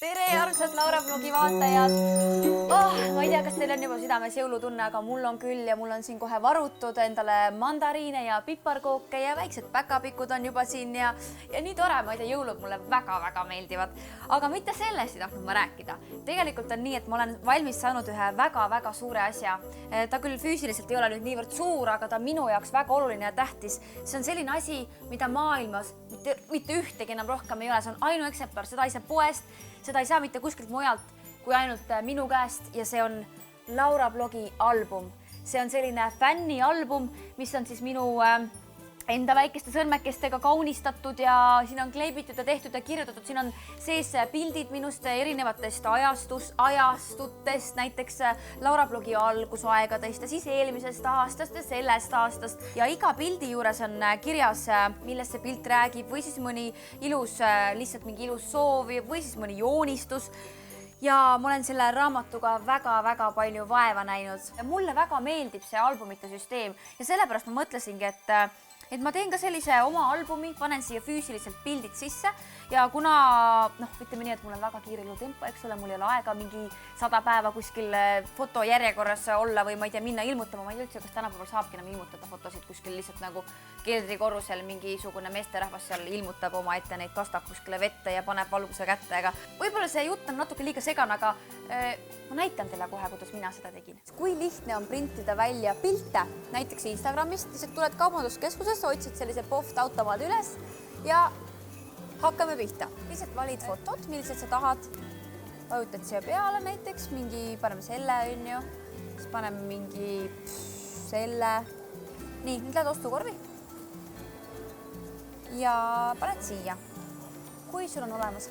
Tere, armsad Laura blogi vaatajad! Ma ei tea, kas teil on juba südames jõulutunne, aga mul on küll ja mul on siin kohe varutud endale mandariine ja piparkooke ja väiksed päkapikud on juba siin ja nii tore, ma ei tea, jõulud mulle väga-väga meeldivad. Aga mitte sellest ei tahtnud ma rääkida. Tegelikult on nii, et ma olen valmis saanud ühe väga-väga suure asja. Ta küll füüsiliselt ei ole nüüd niivõrd suur, aga ta on minu jaoks väga oluline ja tähtis. See on selline asi, mida maailmas mitte ühtegi enam rohkem ei ole. See on ainueksemplar, seda ei saa poest. Seda ei saa mitte kuskilt mujalt kui ainult minu käest ja see on Laura blogi album. See on selline fännialbum, mis on siis minu enda väikeste sõrmekestega kaunistatud ja siin on kleibitud ja tehtud ja kirjutatud. Siin on sees pildid minust erinevatest ajastutest, näiteks Laura blogi algusaegadest ja siis eelmisest aastast ja sellest aastast. Ja iga pildi juures on kirjas, millest see pilt räägib või siis mõni ilus, lihtsalt mingi ilus soov või siis mõni joonistus. Ja ma olen selle raamatuga väga-väga palju vaeva näinud. Ja mulle väga meeldib see albumite süsteem ja sellepärast ma mõtlesingi, et ma teen ka sellise oma albumi, panen siia füüsiliselt pildid sisse ja kuna, ütleme nii, et mul on väga kiire tempo, eks ole, mul ei ole aega mingi 100 päeva kuskil fotojärjekorras olla või ma ei tea, minna ilmutama, ma ei tea üldse, kas tänapäeval saabki enam ilmutada fotosid kuskil lihtsalt nagu keldrikorrusel mingisugune meesterahvas seal ilmutab oma ette neid kastab kuskile vette ja paneb valguse kätte, aga võib-olla see jutt on natuke liiga segane, aga ma näitan teile kohe, kuidas mina seda tegin. Kui lihtne on printida välja pilte, näiteks Instagramist, lihtsalt tuled kaubanduskeskusesse, otsid sellise poft automaadi üles ja hakkame pihta. Lihtsalt valid fotot, millised sa tahad. Vajutad siia peale näiteks, paneme selle, siis paneme mingi selle. Nii, nüüd lähed ostukorvi ja paned siia. Kui sul on olemas